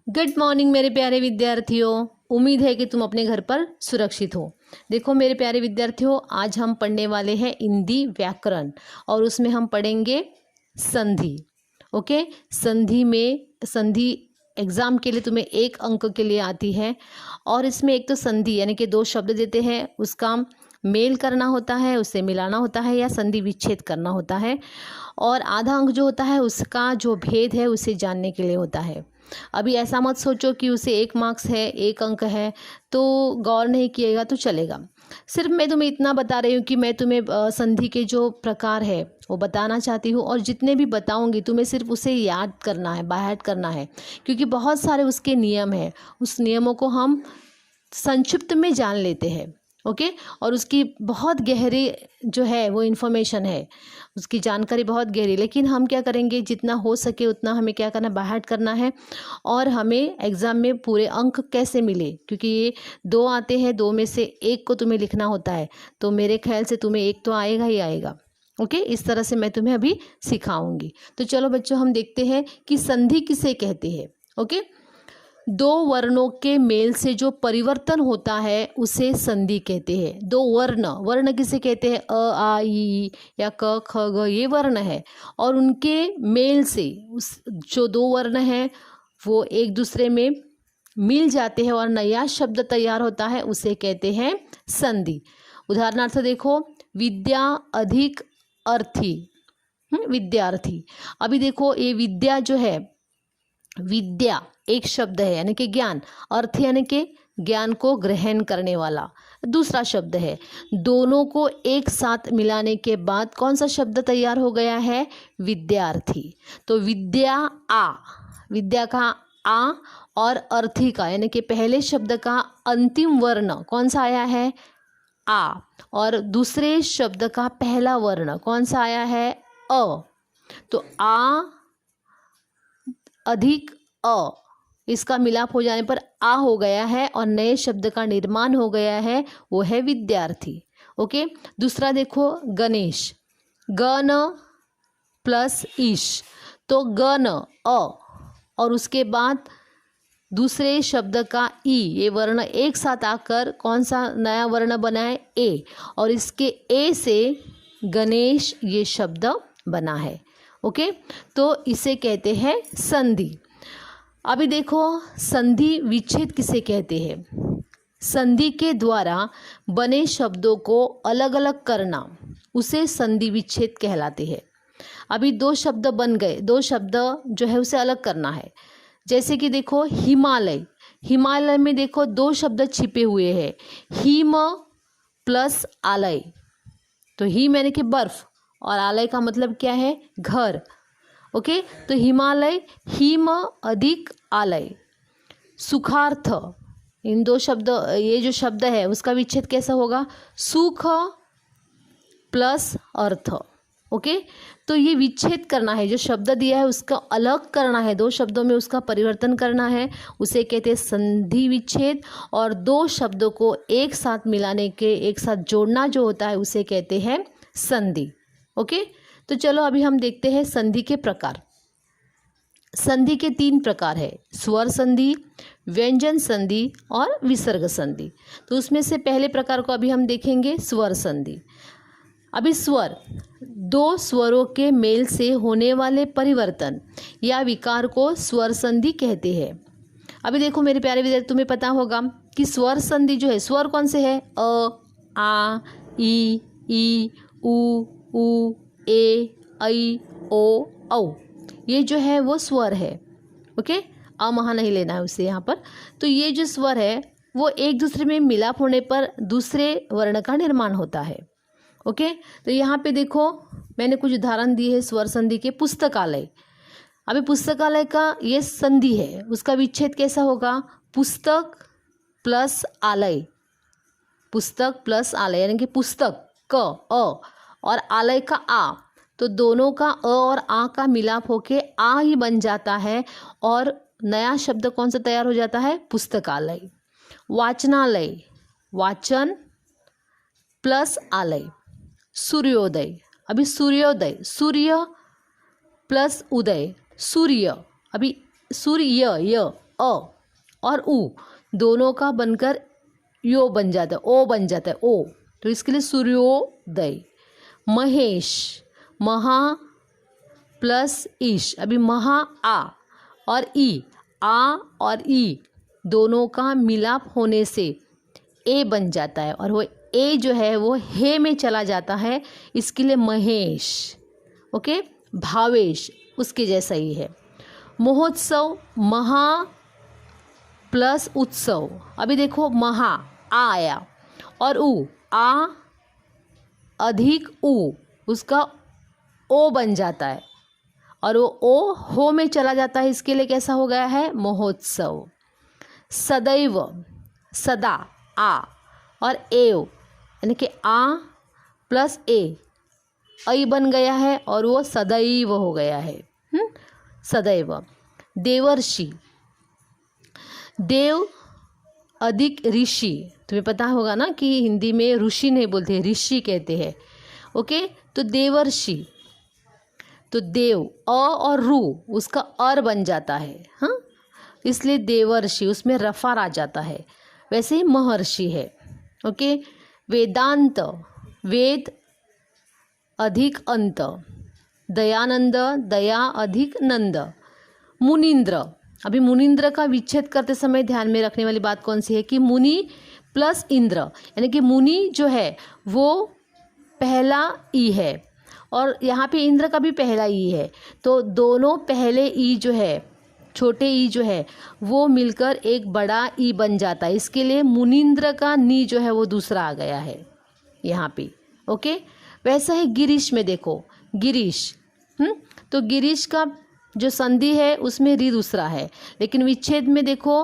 Good morning मेरे प्यारे विद्यार्थियों। उम्मीद है कि तुम अपने घर पर सुरक्षित हो। देखो मेरे प्यारे विद्यार्थियों, आज हम पढ़ने वाले हैं हिंदी व्याकरण और उसमें हम पढ़ेंगे संधि। ओके, संधि एग्जाम के लिए तुम्हें 1 अंक के लिए आती है और इसमें एक तो संधि यानी कि 2 शब्द देते हैं, उसका मेल करना होता है, उसे मिलाना होता है या संधि विच्छेद करना होता है, और आधा अंक जो होता है उसका जो भेद है उसे जानने के लिए होता है। अभी ऐसा मत सोचो कि उसे 1 मार्क्स है, 1 अंक है तो गौर नहीं किएगा तो चलेगा। सिर्फ मैं तुम्हें इतना बता रही हूँ कि मैं तुम्हें संधि के जो प्रकार है वो बताना चाहती हूँ, और जितने भी बताऊँगी तुम्हें सिर्फ उसे याद करना है, बायहार्ट करना है, क्योंकि बहुत सारे उसके नियम हैं। उस नियमों को हम संक्षिप्त में जान लेते हैं। ओके, और उसकी बहुत गहरी जो है वो इन्फॉर्मेशन है, उसकी जानकारी बहुत गहरी, लेकिन हम क्या करेंगे, जितना हो सके उतना हमें क्या करना, बायहार्ट करना है। और हमें एग्ज़ाम में पूरे अंक कैसे मिले, क्योंकि ये 2 आते हैं, 2 में से 1 को तुम्हें लिखना होता है, तो मेरे ख्याल से तुम्हें 1 तो आएगा ही आएगा। ओके, इस तरह से मैं तुम्हें अभी सिखाऊंगी। तो चलो बच्चों, हम देखते हैं कि संधि किसे कहते हैं। ओके, 2 वर्णों के मेल से जो परिवर्तन होता है उसे संधि कहते हैं। 2 वर्ण किसे कहते हैं, अ आ ई या क ख ग, ये वर्ण है, और उनके मेल से उस जो 2 वर्ण हैं वो एक दूसरे में मिल जाते हैं और नया शब्द तैयार होता है, उसे कहते हैं संधि। उदाहरणार्थ देखो, विद्या अधिक अर्थी, विद्यार्थी। अभी देखो ये विद्या जो है, विद्या एक शब्द है यानी कि ज्ञान, अर्थ यानी कि ज्ञान को ग्रहण करने वाला दूसरा शब्द है। दोनों को एक साथ मिलाने के बाद कौन सा शब्द तैयार हो गया है, विद्यार्थी। तो विद्या का आ और अर्थी का यानी कि पहले शब्द का अंतिम वर्ण कौन सा आया है, आ, और दूसरे शब्द का पहला वर्ण कौन सा आया है, अ। तो आ अधिक अ, इसका मिलाप हो जाने पर आ हो गया है और नए शब्द का निर्माण हो गया है, वो है विद्यार्थी। ओके, दूसरा देखो, गणेश, गण प्लस ईश, तो गण अ और उसके बाद दूसरे शब्द का ई, ये वर्ण एक साथ आकर कौन सा नया वर्ण बना है, ए, और इसके ए से गणेश ये शब्द बना है। ओके, तो इसे कहते हैं संधि। अभी देखो, संधि विच्छेद किसे कहते हैं। संधि के द्वारा बने शब्दों को अलग अलग करना उसे संधि विच्छेद कहलाते हैं। अभी 2 शब्द बन गए, 2 शब्द जो है उसे अलग करना है। जैसे कि देखो, हिमालय, हिमालय में देखो 2 शब्द छिपे हुए हैं, हिम प्लस आलय। तो हिम यानी कि बर्फ और आलय का मतलब क्या है, घर। ओके, तो हिमालय, हिम अधिक आलय। सुखार्थ, इन 2 शब्द, ये जो शब्द है उसका विच्छेद कैसा होगा, सुख प्लस अर्थ। ओके, तो ये विच्छेद करना है, जो शब्द दिया है उसका अलग करना है, 2 शब्दों में उसका परिवर्तन करना है, उसे कहते हैं संधि विच्छेद। और 2 शब्दों को एक साथ मिलाने के, एक साथ जोड़ना जो होता है उसे कहते हैं संधि। ओके, तो चलो अभी हम देखते हैं संधि के प्रकार। संधि के 3 प्रकार है, स्वर संधि, व्यंजन संधि और विसर्ग संधि। तो उसमें से पहले प्रकार को अभी हम देखेंगे, स्वर संधि। अभी स्वर, 2 स्वरों के मेल से होने वाले परिवर्तन या विकार को स्वर संधि कहते हैं। अभी देखो मेरे प्यारे विद्यार्थी, तुम्हें पता होगा कि स्वर संधि जो है, स्वर कौन से है, अ, आ, ई, उ, ए, ऐ, ओ, औ, ये जो है वो स्वर है। ओके, अमहा नहीं लेना है उसे यहाँ पर। तो ये जो स्वर है वो एक दूसरे में मिलाप होने पर दूसरे वर्ण का निर्माण होता है। ओके, तो यहाँ पे देखो मैंने कुछ उदाहरण दिए हैं स्वर संधि के। पुस्तकालय, अभी पुस्तकालय का ये संधि है, उसका विच्छेद कैसा होगा, पुस्तक प्लस आलय, पुस्तक प्लस आलय यानी कि पुस्तक क अ और आलय का आ, तो दोनों का अ और आ का मिलाप होके आ ही बन जाता है और नया शब्द कौन सा तैयार हो जाता है, पुस्तकालय। वाचनालय, वाचन प्लस आलय। सूर्योदय, अभी सूर्योदय, सूर्य प्लस उदय, सूर्य, अभी सूर्य य अ और उ दोनों का बनकर यो बन जाता है, ओ बन जाता है, ओ। तो इसके लिए सूर्योदय। महेश, महा प्लस ईश, अभी महा आ और ई, आ और ई दोनों का मिलाप होने से ए बन जाता है और वो ए जो है वो हे में चला जाता है, इसके लिए महेश। ओके, भावेश उसके जैसा ही है। महोत्सव, महा प्लस उत्सव, अभी देखो महा आ आया और उ, आ अधिक उ उसका ओ बन जाता है और वो ओ हो में चला जाता है, इसके लिए कैसा हो गया है, महोत्सव। सदैव, सदा आ और एव यानी कि आ प्लस ए ऐ बन गया है और वो सदैव हो गया है। सदैव। देवर्षि, देव अधिक ऋषि, तुम्हें पता होगा ना कि हिंदी में ऋषि नहीं बोलते, ऋषि कहते हैं। ओके, तो देवर्षि, तो देव अ और रू उसका अर बन जाता है, हाँ, इसलिए देवर्षि उसमें रफार आ जाता है। वैसे ही महर्षि है। ओके, वेदांत, वेद अधिक अंत, दयानंद, दया अधिक नंद। मुनीन्द्र, अभी मुनीन्द्र का विच्छेद करते समय ध्यान में रखने वाली बात कौन सी है कि मुनि प्लस इंद्र, यानी कि मुनि जो है वो पहला ई है और यहाँ पे इंद्र का भी पहला ई है, तो दोनों पहले ई जो है, छोटे ई जो है वो मिलकर एक बड़ा ई बन जाता है, इसके लिए मुनीन्द्र का नी जो है वो दूसरा आ गया है यहाँ पे। ओके, वैसा है गिरीश में, देखो गिरीश, तो गिरीश का जो संधि है उसमें री दूसरा है, लेकिन विच्छेद में देखो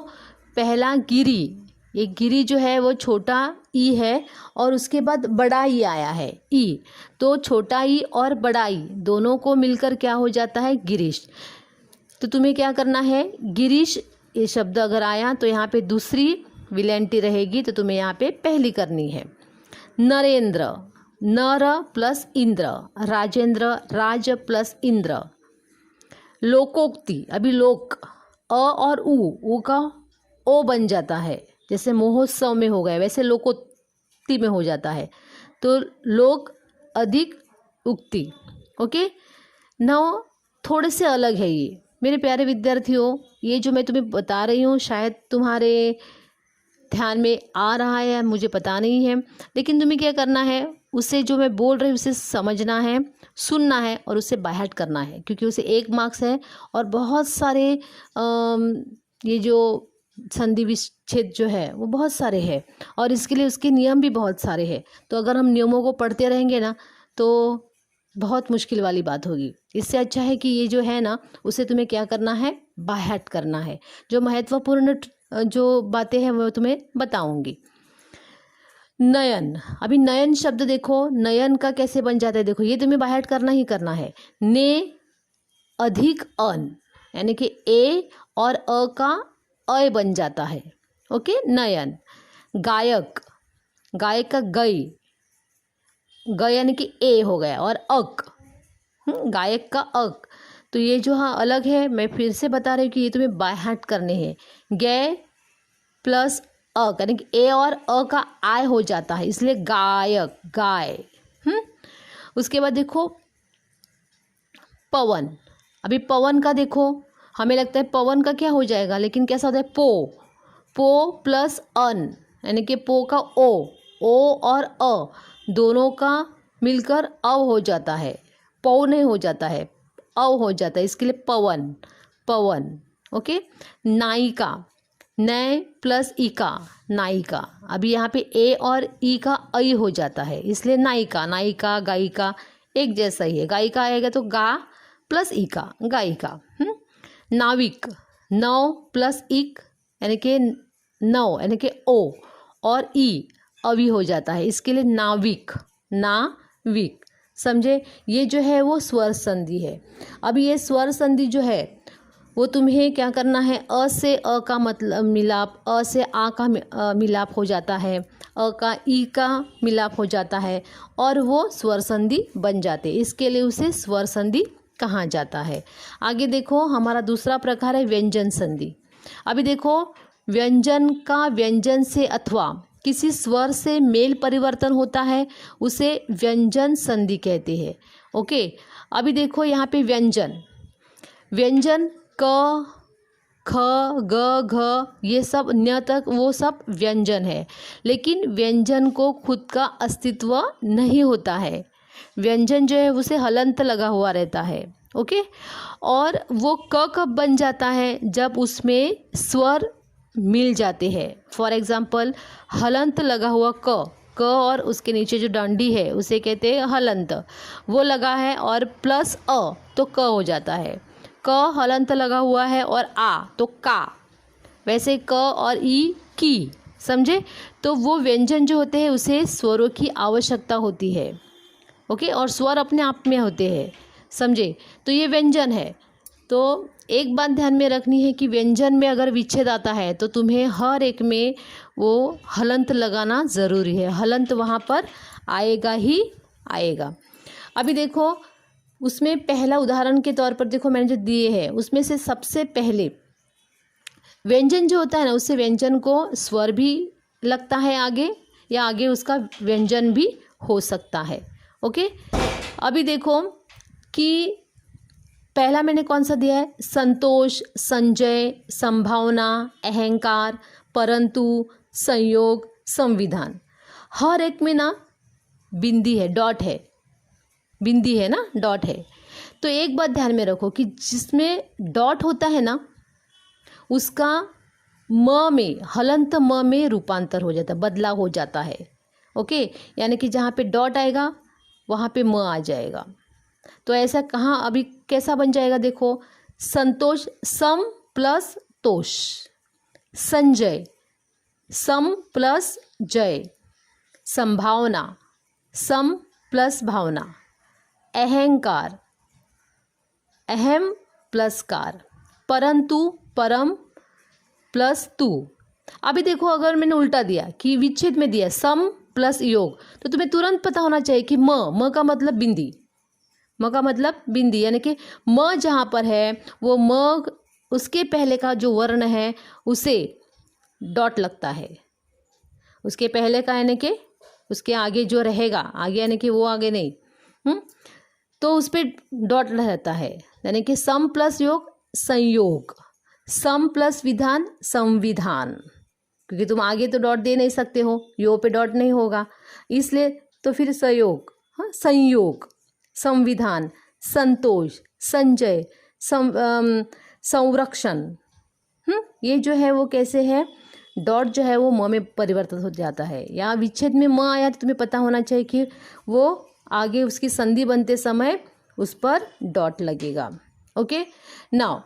पहला गिरी, ये गिरी जो है वो छोटा ई है और उसके बाद बड़ा ई आया है ई, तो छोटा ई और बड़ा ई दोनों को मिलकर क्या हो जाता है, गिरीश। तो तुम्हें क्या करना है, गिरीश ये शब्द अगर आया तो यहाँ पे दूसरी विलेंटी रहेगी, तो तुम्हें यहाँ पे पहली करनी है। नरेंद्र, नर प्लस इंद्र, राजेंद्र, राज प्लस इंद्र। लोकोक्ति, अभी लोक अ और उ का ओ बन जाता है, जैसे महोत्सव में हो गया वैसे लोकोक्ति में हो जाता है, तो लोक अधिक उक्ति। ओके, नाउ थोड़े से अलग है ये मेरे प्यारे विद्यार्थियों, ये जो मैं तुम्हें बता रही हूँ शायद तुम्हारे ध्यान में आ रहा है, मुझे पता नहीं है, लेकिन तुम्हें क्या करना है, उसे जो मैं बोल रही हूँ उसे समझना है, सुनना है और उसे बाय हार्ट करना है, क्योंकि उसे 1 मार्क्स है और बहुत सारे ये जो संधि विच्छेद जो है वो बहुत सारे हैं और इसके लिए उसके नियम भी बहुत सारे हैं, तो अगर हम नियमों को पढ़ते रहेंगे ना तो बहुत मुश्किल वाली बात होगी। इससे अच्छा है कि ये जो है ना उसे तुम्हें क्या करना है, बाय हार्ट करना है। जो महत्वपूर्ण जो बातें हैं वो तुम्हें बताऊंगी। नयन, अभी नयन शब्द देखो, नयन का कैसे बन जाता है, देखो ये तुम्हें बाय हार्ट करना ही करना है। ने अधिक अन, यानी कि ए और अ का अय बन जाता है। ओके, नयन। गायक, गायक का गई, गय यानी कि ए हो गया और अक, गायक का अक, तो ये जो हाँ अलग है, मैं फिर से बता रही हूँ कि ये तुम्हें बाय हार्ट करने हैं। गे प्लस अक यानी कि ए और अ का आय हो जाता है, इसलिए गायक, गाय। उसके बाद देखो पवन, अभी पवन का देखो हमें लगता है पवन का क्या हो जाएगा, लेकिन कैसा होता है, पो, पो प्लस अन यानी कि पो का ओ और अ दोनों का मिलकर अव हो जाता है, पौ नहीं हो जाता है, अव हो जाता है, इसके लिए पवन, पवन। ओके, नायिका, नय प्लस इका, नायिका, अभी यहाँ पे ए और ई का ऐ हो जाता है, इसलिए नायिका, नायिका, गायिका एक जैसा ही है, गायिका आएगा तो गा प्लस इका, गायिका। नाविक, नौ प्लस इक यानी कि नौ यानी कि ओ और ई अवी हो जाता है, इसके लिए नाविक, नाविक। समझे, ये जो है वो स्वर संधि है। अब ये स्वर संधि जो है वो तुम्हें क्या करना है, अ से अ का मतलब मिलाप, अ से आ का मिलाप हो जाता है, अ का ई का मिलाप हो जाता है और वो स्वर संधि बन जाते हैं, इसके लिए उसे स्वर संधि कहा जाता है। आगे देखो हमारा दूसरा प्रकार है व्यंजन संधि। अभी देखो, व्यंजन का व्यंजन से अथवा किसी स्वर से मेल परिवर्तन होता है, उसे व्यंजन संधि कहते हैं। ओके, अभी देखो यहाँ पे व्यंजन, व्यंजन क, ख, ग, घ, ये सब न्य तक वो सब व्यंजन है, लेकिन व्यंजन को खुद का अस्तित्व नहीं होता है। व्यंजन जो है उसे हलंत लगा हुआ रहता है। ओके, और वो क कब बन जाता है, जब उसमें स्वर मिल जाते हैं। फॉर एग्जाम्पल, हलंत लगा हुआ क और उसके नीचे जो डंडी है उसे कहते हैं हलंत, वो लगा है और प्लस अ तो क हो जाता है। क हलंत लगा हुआ है और आ तो का, वैसे क और ई की, समझे। तो वो व्यंजन जो होते हैं उसे स्वरों की आवश्यकता होती है। ओके, और स्वर अपने आप में होते हैं, समझे। तो ये व्यंजन है। तो एक बात ध्यान में रखनी है कि व्यंजन में अगर विच्छेद आता है तो तुम्हें हर एक में वो हलंत लगाना ज़रूरी है, हलंत वहाँ पर आएगा ही आएगा। अभी देखो, उसमें पहला उदाहरण के तौर पर देखो मैंने जो दिए हैं उसमें से सबसे पहले व्यंजन जो होता है ना, उससे व्यंजन को स्वर भी लगता है आगे, या आगे उसका व्यंजन भी हो सकता है। ओके, अभी देखो कि पहला मैंने कौन सा दिया है, संतोष, संजय, संभावना, अहंकार, परंतु, संयोग, संविधान। हर एक में ना बिंदी है, डॉट है, बिंदी है ना, डॉट है। तो एक बात ध्यान में रखो कि जिसमें डॉट होता है ना उसका म में, हलंत म में रूपांतर हो जाता है, बदलाव हो जाता है। ओके, यानी कि जहाँ पे डॉट आएगा वहाँ पे म आ जाएगा। तो ऐसा कहाँ, अभी कैसा बन जाएगा, देखो, संतोष सम प्लस तोष, संजय सम प्लस जय, संभावना सम प्लस भावना, अहंकार अहम प्लस कार, परंतु परम प्लस तू। अभी देखो, अगर मैंने उल्टा दिया कि विच्छेद में दिया सम प्लस योग, तो तुम्हें तुरंत पता होना चाहिए कि म का मतलब बिंदी, म का मतलब बिंदी, यानी कि म जहाँ पर है वो म, उसके पहले का जो वर्ण है उसे डॉट लगता है, उसके पहले का यानी कि उसके आगे जो रहेगा, आगे यानी कि वो आगे नहीं, तो उस पर डॉट रहता है। यानी कि सम प्लस योग संयोग, सम प्लस विधान संविधान, क्योंकि तुम आगे तो डॉट दे नहीं सकते हो, यो पे डॉट नहीं होगा, इसलिए तो फिर संयोग, हाँ, संयोग, संविधान, संतोष, संजय, संरक्षण। ये जो है वो कैसे है, डॉट जो है वो म में परिवर्तित हो जाता है। या विच्छेद में म आया तो तुम्हें पता होना चाहिए कि वो आगे उसकी संधि बनते समय उस पर डॉट लगेगा। ओके, नाउ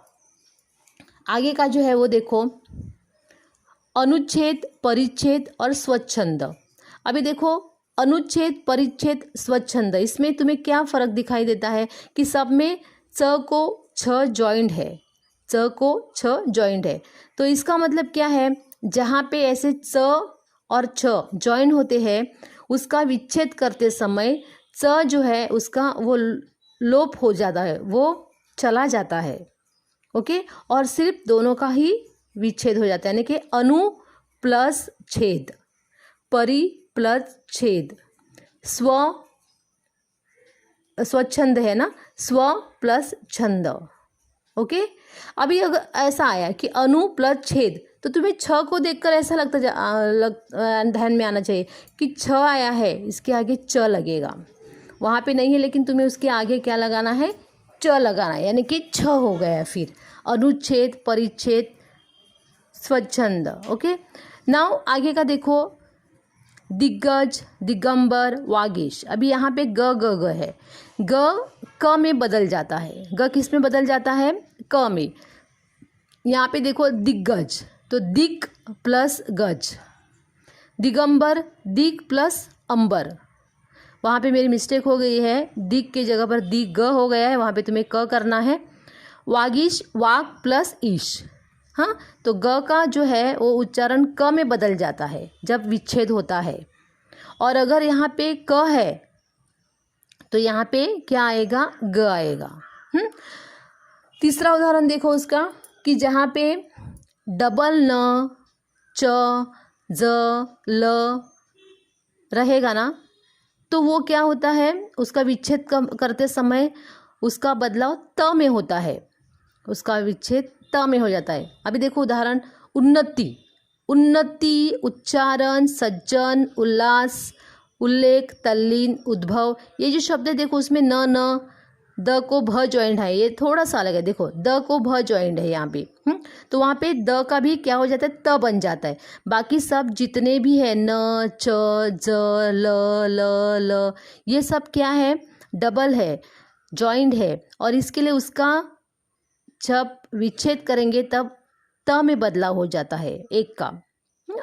आगे का जो है वो देखो, अनुच्छेद, परिच्छेद और स्वच्छंद। अभी देखो, अनुच्छेद, परिच्छेद, स्वच्छंद, इसमें तुम्हें क्या फ़र्क दिखाई देता है कि सब में च को छ जॉइंट है, च को छ जॉइंट है। तो इसका मतलब क्या है, जहाँ पे ऐसे च और छ जॉइंट होते हैं उसका विच्छेद करते समय च जो है उसका वो लोप हो जाता है, वो चला जाता है। ओके, और सिर्फ दोनों का ही विच्छेद हो जाता है, यानी कि अनु प्लस छेद, परि प्लस छेद, स्वच्छंद है ना, स्व प्लस छंद। ओके, अभी अगर ऐसा आया कि अनु प्लस छेद, तो तुम्हें छ को देखकर ऐसा ध्यान में आना चाहिए कि छ आया है, इसके आगे च लगेगा, वहाँ पे नहीं है, लेकिन तुम्हें उसके आगे क्या लगाना है, च लगाना है, यानी कि छ हो गया। फिर अनुच्छेद, परिच्छेद, स्वच्छंद। ओके, नाउ आगे का देखो, दिग्गज, दिगंबर, वागीश। अभी यहाँ पे ग ग ग है, ग क में बदल जाता है, ग किस में बदल जाता है, क में। यहाँ पे देखो दिग्गज, तो दिग प्लस गज, दिगंबर दिग प्लस अंबर, वहाँ पे मेरी मिस्टेक हो गई है, दिग की जगह पर दिग हो गया है, वहाँ पे तुम्हें क करना है। वागीश, वाग प्लस ईश, हाँ, तो ग का जो है वो उच्चारण क में बदल जाता है जब विच्छेद होता है। और अगर यहाँ पे क है तो यहाँ पे क्या आएगा, ग आएगा। तीसरा उदाहरण देखो उसका, कि जहाँ पे डबल न, च, ज, ल रहेगा ना, तो वो क्या होता है, उसका विच्छेद करते समय उसका बदलाव त में होता है, उसका विच्छेद त में हो जाता है। अभी देखो उदाहरण, उन्नति, उन्नति, उच्चारण, सज्जन, उल्लास, उल्लेख, तल्लीन, उद्भव, ये जो शब्द है देखो उसमें न द को भ ज्वाइंट है, ये थोड़ा सा अलग है, देखो द को भ ज्वाइंट है यहाँ पे, तो वहाँ पे द का भी क्या हो जाता है, त बन जाता है। बाकी सब जितने भी है न, च, ज, ल, ये सब क्या है, डबल है, ज्वाइंट है, और इसके लिए उसका जब विच्छेद करेंगे तब त में बदलाव हो जाता है, एक का।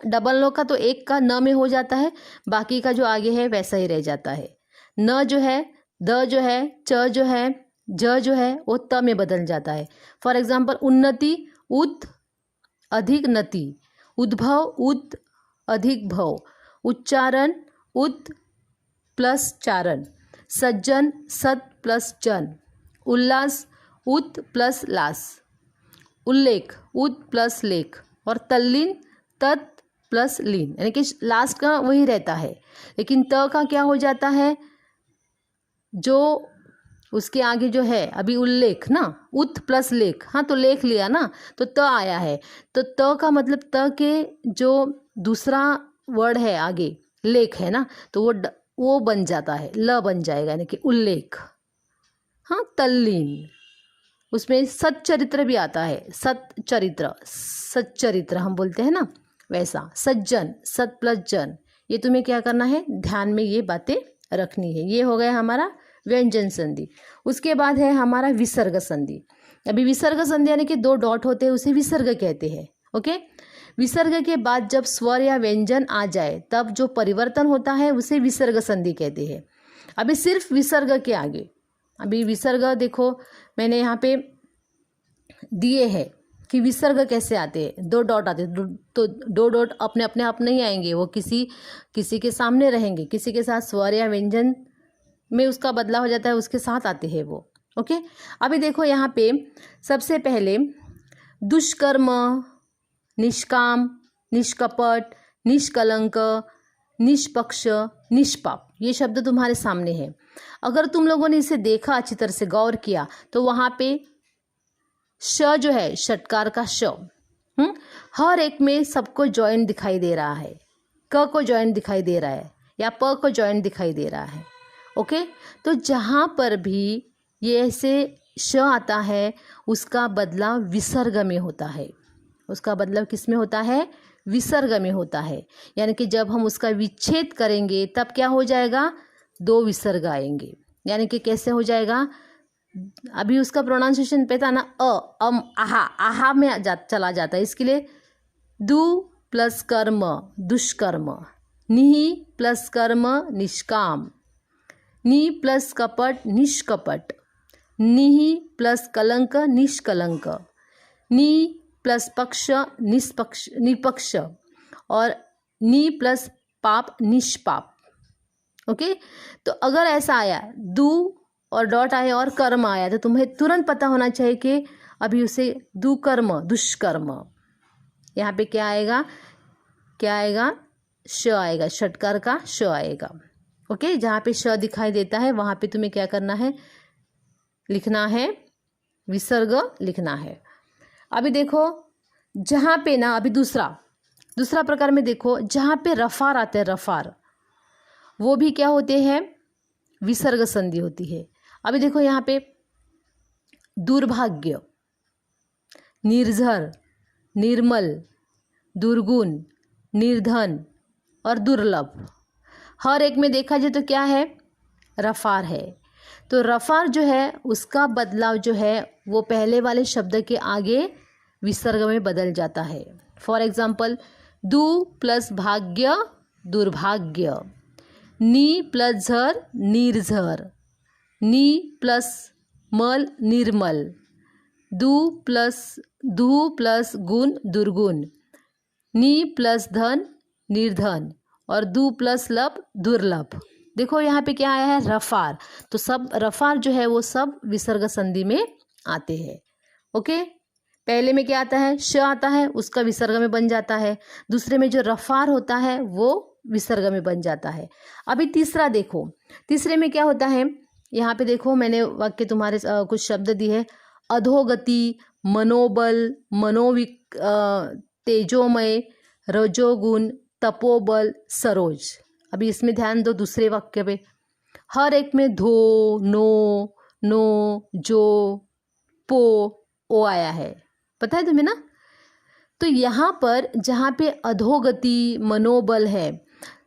डबल नो का तो एक का न में हो जाता है, बाकी का जो आगे है वैसा ही रह जाता है। न जो है, द जो है, च जो है, ज जो है वो त में बदल जाता है। फॉर एग्जाम्पल उन्नति, उद अधिक नति, उद्भव, उद अधिक भव, उच्चारण, उद प्लस चारण, सज्जन, सत प्लस जन, उल्लास, उद प्लस लास, उल्लेख, उद प्लस लेख, और तल्लीन, तत् प्लस लीन, यानी कि लास्ट का वही रहता है, लेकिन त का क्या हो जाता है, जो उसके आगे जो है, अभी उल्लेख ना, उत प्लस लेख, हाँ तो लेख लिया ना तो त आया है, तो त का मतलब त के जो दूसरा वर्ड है आगे लेख है ना, तो वो बन जाता है, ल बन जाएगा, यानी कि उल्लेख। हाँ, तल्लीन, उसमें सच्चरित्र भी आता है, सच्चरित्र, सच्चरित्र हम बोलते हैं ना, वैसा। सज्जन, सत प्लस जन, ये तुम्हें क्या करना है, ध्यान में ये बातें रखनी है। ये हो गया हमारा व्यंजन संधि। उसके बाद है हमारा विसर्ग संधि। अभी विसर्ग संधि यानी कि 2 डॉट होते हैं, उसे विसर्ग कहते हैं। ओके, विसर्ग के बाद जब स्वर या व्यंजन आ जाए तब जो परिवर्तन होता है उसे विसर्ग संधि कहते हैं। अभी सिर्फ विसर्ग के आगे, अभी विसर्ग देखो मैंने यहाँ पे दिए हैं कि विसर्ग कैसे आते हैं, 2 डॉट आते हैं, तो 2 डॉट अपने अपने आप नहीं आएंगे, वो किसी के सामने रहेंगे, किसी के साथ स्वर या व्यंजन में उसका बदलाव हो जाता है, उसके साथ आते हैं वो। ओके, अभी देखो यहाँ पे सबसे पहले दुष्कर्म, निष्काम, निष्कपट, निष्कलंक, निष्पक्ष, निष्पाप, ये शब्द तुम्हारे सामने है। अगर तुम लोगों ने इसे देखा, अच्छी तरह से गौर किया, तो वहाँ पे श जो है, षटकार का श, हर एक में सबको जॉइंट दिखाई दे रहा है, क को जॉइंट दिखाई दे रहा है या प को जॉइंट दिखाई दे रहा है। ओके, तो जहाँ पर भी ये ऐसे श आता है उसका बदलाव विसर्ग में होता है, उसका बदलाव किस में होता है, विसर्ग में होता है। यानी कि जब हम उसका विच्छेद करेंगे तब क्या हो जाएगा, 2 विसर्ग आएंगे। यानी कि कैसे हो जाएगा, अभी उसका प्रोनाउंसिएशन पता ना, अम, आहा, आहा में चला जाता है, इसके लिए दु प्लस कर्म दुष्कर्म, निहि प्लस कर्म निष्काम, नि प्लस कपट निष्कपट, निहि प्लस कलंक निष्कलंक, नि प्लस पक्ष निष्पक्ष निपक्ष, और नि प्लस पाप निष्पाप। ओके, तो अगर ऐसा आया, दु और डॉट आया और कर्म आया, तो तुम्हें तुरंत पता होना चाहिए कि अभी उसे दुकर्म, दुष्कर्म, यहाँ पे क्या आएगा, क्या आएगा, श आएगा, षटकार का श आएगा। ओके, जहाँ पे श दिखाई देता है वहाँ पे तुम्हें क्या करना है, लिखना है, विसर्ग लिखना है। अभी देखो जहाँ पे ना, अभी दूसरा प्रकार में देखो, जहाँ पे रफार आते हैं, रफार, वो भी क्या होते हैं, विसर्ग संधि होती है। अभी देखो यहाँ पे दुर्भाग्य, निर्झर, निर्मल, दुर्गुण, निर्धन और दुर्लभ, हर एक में देखा जाए तो क्या है, रफार है। तो रफार जो है उसका बदलाव जो है वो पहले वाले शब्द के आगे विसर्ग में बदल जाता है। फॉर एग्जाम्पल, दु प्लस भाग्य दुर्भाग्य, नि प्लस झर निर्झर, नि प्लस मल निर्मल, दु प्लस गुण दुर्गुण, नि प्लस धन निर्धन, और दु प्लस लब दुर्लभ। देखो यहाँ पे क्या आया है, रफार, तो सब रफार जो है वो सब विसर्ग संधि में आते हैं। ओके, पहले में क्या आता है, श आता है, उसका विसर्ग में बन जाता है। दूसरे में जो रफार होता है वो विसर्ग में बन जाता है। अभी तीसरा देखो, तीसरे में क्या होता है, यहाँ पे देखो मैंने वाक्य तुम्हारे कुछ शब्द दिए है, अधोगति, मनोबल, तेजोमय, रजोगुण, तपोबल, सरोज। अभी इसमें ध्यान दो दूसरे वाक्य पे, हर एक में धो, नो, जो, पो, ओ आया है, पता है तुम्हें ना। तो यहाँ पर जहाँ पे अधोगति, मनोबल है,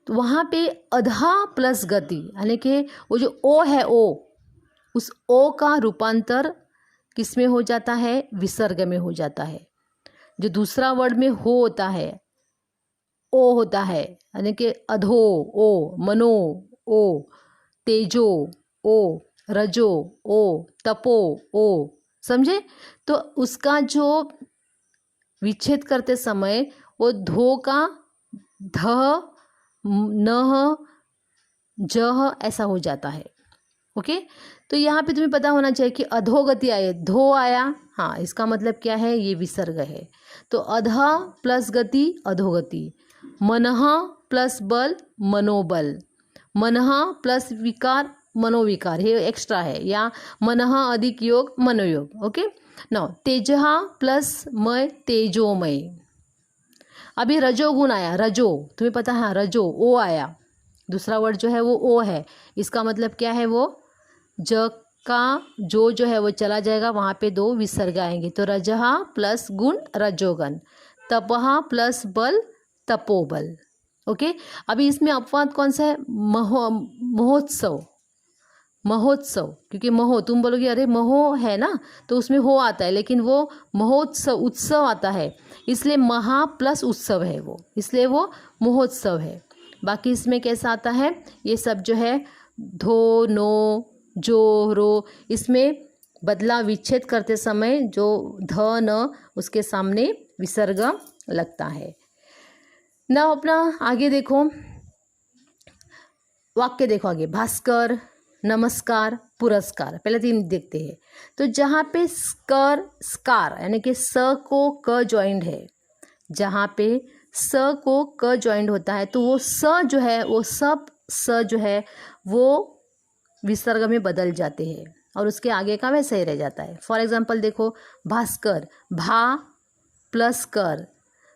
तो वहाँ पे अधा प्लस गति, यानी कि वो जो ओ है, ओ, उस ओ का रूपांतर किस में हो जाता है, विसर्ग में हो जाता है। जो दूसरा वर्ड में हो होता है, ओ होता है, यानी कि अधो ओ, मनो ओ, तेजो ओ, रजो ओ, तपो ओ, समझे। तो उसका जो विच्छेद करते समय वो धो का ध, न, जह ऐसा हो जाता है। ओके, तो यहाँ पे तुम्हें पता होना चाहिए कि अधोगति आए, धो आया, हाँ, इसका मतलब क्या है, ये विसर्ग है। तो अधा प्लस गति, अधोगति, मनः प्लस बल, मनोबल, मनः प्लस विकार, मनोविकार, ये एक्स्ट्रा है, या मनः अधिक योग, मनोयोग। ओके, नाउ तेजः प्लस मय, तेजोमय। अभी रजोगुण आया, रजो, तुम्हें पता है रजो, ओ आया, दूसरा वर्ड जो है वो ओ है, इसका मतलब क्या है, वो ज का जो है वो चला जाएगा, वहाँ पे दो विसर्ग आएंगे। तो रजहा प्लस गुण, रजोगण, तपहा प्लस बल, तपोबल। ओके, अभी इसमें अपवाद कौन सा है, महोत्सव, महोत्सव, क्योंकि महो, तुम बोलोगे अरे महो है ना, तो उसमें हो आता है, लेकिन वो महोत्सव, उत्सव आता है, इसलिए महा प्लस उत्सव है वो, इसलिए वो महोत्सव है। बाकी इसमें कैसा आता है, ये सब जो है धो, नो, जो, रो, इसमें बदला विच्छेद करते समय जो ध, न, उसके सामने विसर्ग लगता है ना। अपना आगे देखो, वाक्य देखो आगे, भास्कर, नमस्कार, पुरस्कार, पहले तीन देखते हैं। तो जहाँ पे स्कर, स्कार, यानी कि स को क ज्वाइंट है, जहाँ पे स को क ज्वाइंट होता है, तो वो स जो है, वो सब स जो है वो विसर्ग में बदल जाते हैं और उसके आगे का वैसे ही रह जाता है। फॉर एग्जाम्पल देखो, भास्कर, भा प्लस कर,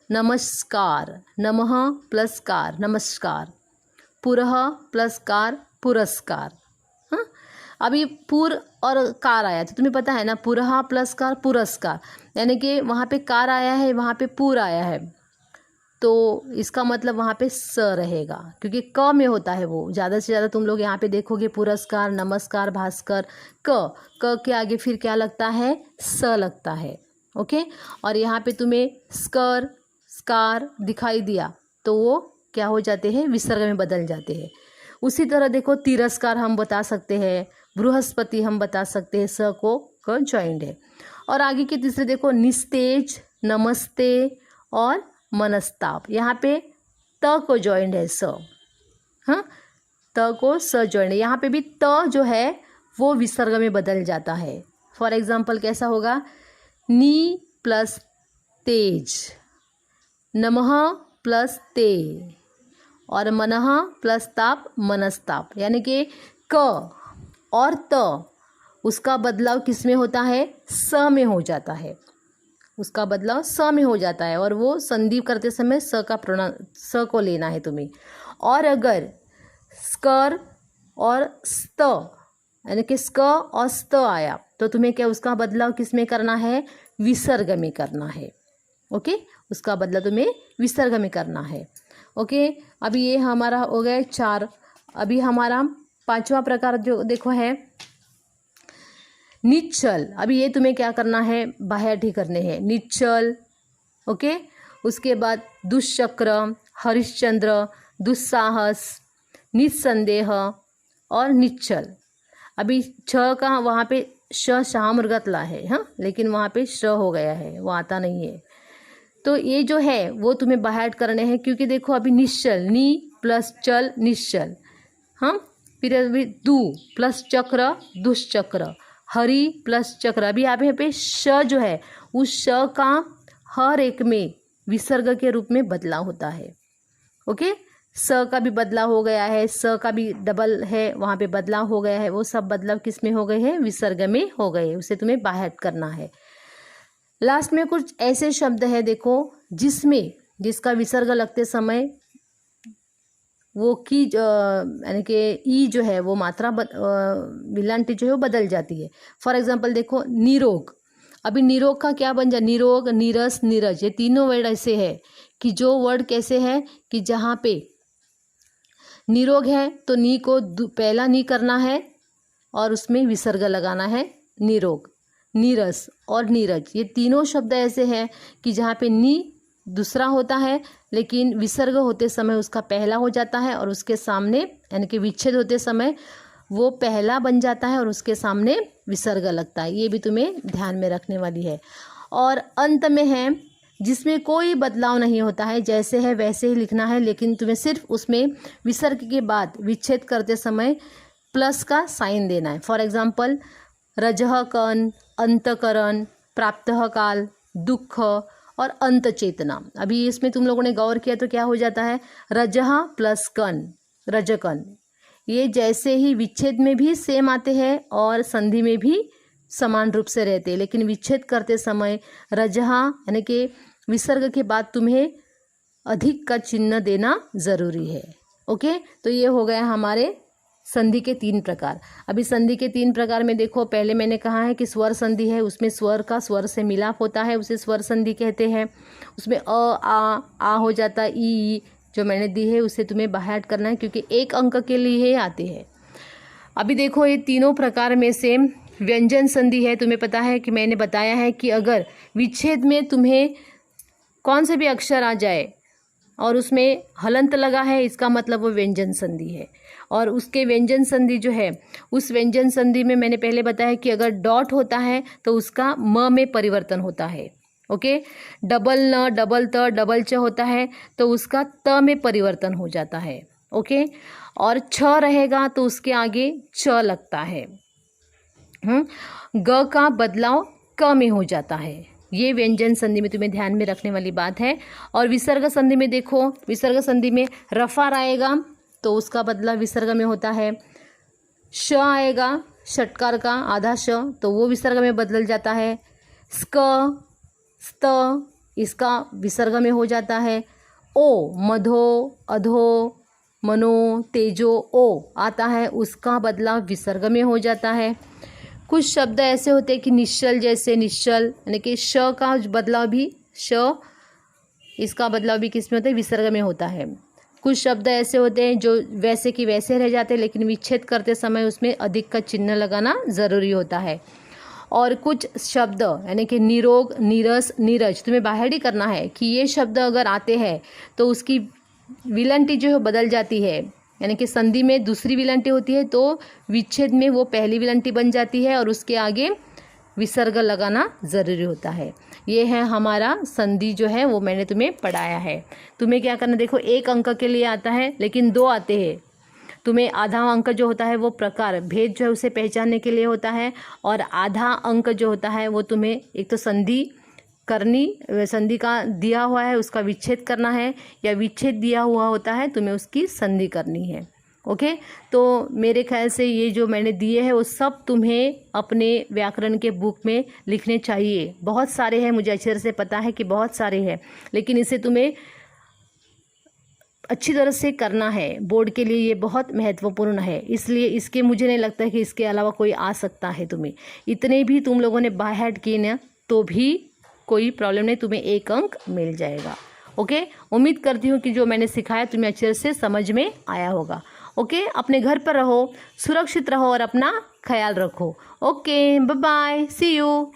नमस्कार, नमः प्लस कार, नमस्कार, पुरः प्लस कार, पुरस्कार। हाँ, अभी पुर और कार आया, तो तुम्हें पता है ना, पुरः प्लस कार, पुरस्कार, यानी कि वहाँ पे कार आया है, वहाँ पे पुर आया है, तो इसका मतलब वहाँ पे स रहेगा, क्योंकि क में होता है वो। ज़्यादा से ज़्यादा तुम लोग यहाँ पे देखोगे पुरस्कार, नमस्कार, भास्कर, क के आगे फिर क्या लगता है, स लगता है। ओके, और यहाँ पे तुम्हें स्कर, स्कार दिखाई दिया, तो वो क्या हो जाते हैं, विसर्ग में बदल जाते हैं। उसी तरह देखो, तिरस्कार हम बता सकते हैं, बृहस्पति हम बता सकते हैं, स को क ज्वाइंट है। और आगे के तीसरे देखो, निस्तेज, नमस्ते और मनस्ताप, यहाँ पे त को ज्वाइंट है, स, हाँ, त को स ज्वाइंट है, यहाँ पे भी त जो है वो विसर्ग में बदल जाता है। फॉर एग्जाम्पल कैसा होगा, नी प्लस तेज, नमः प्लस ते, और मनः प्लस ताप, मनस्ताप, यानी कि क और त उसका बदलाव किस में होता है, स में हो जाता है, उसका बदलाव स में हो जाता है, और वो संधि करते समय स का स को लेना है तुम्हें। और अगर स्कर और स्त, यानी कि स्क और स्त आया, तो तुम्हें क्या उसका बदलाव किस में करना है, विसर्ग में करना है। ओके, उसका बदलाव तुम्हें विसर्ग में करना है। ओके, अभी ये हमारा हो गया 4। अभी हमारा 5वां प्रकार जो देखो है निश्चल। अभी ये तुम्हें क्या करना है, बाह्य ही करने हैं, निश्चल। ओके, उसके बाद दुष्चक्र, हरिश्चंद्र, दुस्साहस, निस्संदेह और निश्चल। अभी छ का वहाँ पे श शाहमृगतला है, हाँ, लेकिन वहाँ पे श हो गया है, वो आता नहीं है। तो ये जो है वो तुम्हें बाहर करने हैं, क्योंकि देखो अभी निश्चल, नी प्लस चल, निश्चल, हाँ, फिर अभी दु प्लस चक्र, दुष्चक्र, हरि प्लस चक्र। अभी आप यहाँ पे श जो है उस श का हर एक में विसर्ग के रूप में बदलाव होता है। ओके, स का भी बदलाव हो गया है, स का भी डबल है वहाँ पे बदलाव हो गया है, वो सब बदलाव किस में हो गए हैं, विसर्ग में हो गए, उसे तुम्हें बाहर करना है। लास्ट में कुछ ऐसे शब्द है देखो जिसका विसर्ग लगते समय वो की यानी कि ई जो है वो मात्रा विलांटी जो है वो बदल जाती है। फॉर एग्जांपल देखो निरोग, अभी निरोग का क्या बन जाए, निरोग, नीरस, नीरज, ये तीनों वर्ड ऐसे है कि जो वर्ड कैसे है कि जहाँ पे निरोग है तो नी को पहला नी करना है और उसमें विसर्ग लगाना है, निरोग, नीरस और नीरज, ये तीनों शब्द ऐसे हैं कि जहाँ पे नी दूसरा होता है लेकिन विसर्ग होते समय उसका पहला हो जाता है और उसके सामने यानी कि विच्छेद होते समय वो पहला बन जाता है और उसके सामने विसर्ग लगता है। ये भी तुम्हें ध्यान में रखने वाली है। और अंत में है जिसमें कोई बदलाव नहीं होता है, जैसे है वैसे ही लिखना है, लेकिन तुम्हें सिर्फ उसमें विसर्ग के बाद विच्छेद करते समय प्लस का साइन देना है। फॉर एग्जाम्पल रजह कन, अंतकरण, प्राप्तः काल, दुख और अंत चेतना। अभी इसमें तुम लोगों ने गौर किया तो क्या हो जाता है, रजह प्लस कन, रजकन, ये जैसे ही विच्छेद में भी सेम आते हैं और संधि में भी समान रूप से रहते हैं, लेकिन विच्छेद करते समय रजहा यानी कि विसर्ग के बाद तुम्हें अधिक का चिन्ह देना ज़रूरी है। ओके, तो ये हो गया हमारे संधि के 3 प्रकार। अभी संधि के 3 प्रकार में देखो, पहले मैंने कहा है कि स्वर संधि है, उसमें स्वर का स्वर से मिलाप होता है, उसे स्वर संधि कहते हैं। उसमें आ हो जाता है, ई जो मैंने दी है उसे तुम्हें बाहर करना है क्योंकि 1 अंक के लिए आते हैं। अभी देखो ये तीनों प्रकार में से व्यंजन संधि है। तुम्हें पता है कि मैंने बताया है कि अगर विच्छेद में तुम्हें कौन से भी अक्षर आ जाए और उसमें हलंत लगा है, इसका मतलब वो व्यंजन संधि है। और उसके व्यंजन संधि जो है, उस व्यंजन संधि में मैंने पहले बताया कि अगर डॉट होता है तो उसका म में परिवर्तन होता है। ओके, डबल न, डबल त, डबल च होता है तो उसका त में परिवर्तन हो जाता है। ओके, और छ रहेगा तो उसके आगे च लगता है। ग का बदलाव क में हो जाता है। ये व्यंजन संधि में तुम्हें ध्यान में रखने वाली बात है। और विसर्ग संधि में देखो, विसर्ग संधि में रफार आएगा तो उसका बदलाव विसर्ग में होता है। श आएगा षटकार का आधा श तो वो विसर्ग में बदल जाता है। स्क, स्त, इसका विसर्ग में हो जाता है। ओ, मधो, अधो, मनो, तेजो, ओ आता है, उसका बदलाव विसर्ग में हो जाता है। कुछ शब्द ऐसे होते हैं कि निश्चल, जैसे निश्चल यानी कि श का बदलाव भी इसका बदलाव भी किस में होता है, विसर्ग में होता है। कुछ शब्द ऐसे होते हैं जो वैसे कि वैसे रह जाते हैं लेकिन विच्छेद करते समय उसमें अधिक का चिन्ह लगाना ज़रूरी होता है। और कुछ शब्द यानी कि निरोग, नीरस, नीरज तुम्हें बाहर ही करना है कि ये शब्द अगर आते हैं तो उसकी विलंटी जो है बदल जाती है, यानी कि संधि में दूसरी विलंटी होती है तो विच्छेद में वो पहली विलंटी बन जाती है और उसके आगे विसर्ग लगाना ज़रूरी होता है। ये है हमारा संधि जो है वो मैंने तुम्हें पढ़ाया है। तुम्हें क्या करना, देखो 1 अंक के लिए आता है लेकिन 2 आते हैं। तुम्हें आधा अंक जो होता है वो प्रकार भेद जो है उसे पहचानने के लिए होता है, और आधा अंक जो होता है वो तुम्हें एक तो संधि करनी, संधि का दिया हुआ है उसका विच्छेद करना है, या विच्छेद दिया हुआ होता है तुम्हें उसकी संधि करनी है। ओके, तो मेरे ख्याल से ये जो मैंने दिए हैं वो सब तुम्हें अपने व्याकरण के बुक में लिखने चाहिए। बहुत सारे हैं, मुझे अच्छे से पता है कि बहुत सारे हैं, लेकिन इसे तुम्हें अच्छी तरह से करना है। बोर्ड के लिए ये बहुत महत्वपूर्ण है, इसलिए इसके मुझे नहीं लगता कि इसके अलावा कोई आ सकता है। तुम्हें इतने भी तुम लोगों ने बाय हार्ट किए ना तो भी कोई प्रॉब्लम नहीं, तुम्हें 1 अंक मिल जाएगा। ओके, उम्मीद करती हूँ कि जो मैंने सिखाया तुम्हें अच्छे से समझ में आया होगा। ओके, अपने घर पर रहो, सुरक्षित रहो और अपना ख्याल रखो। Okay, bye bye, see you.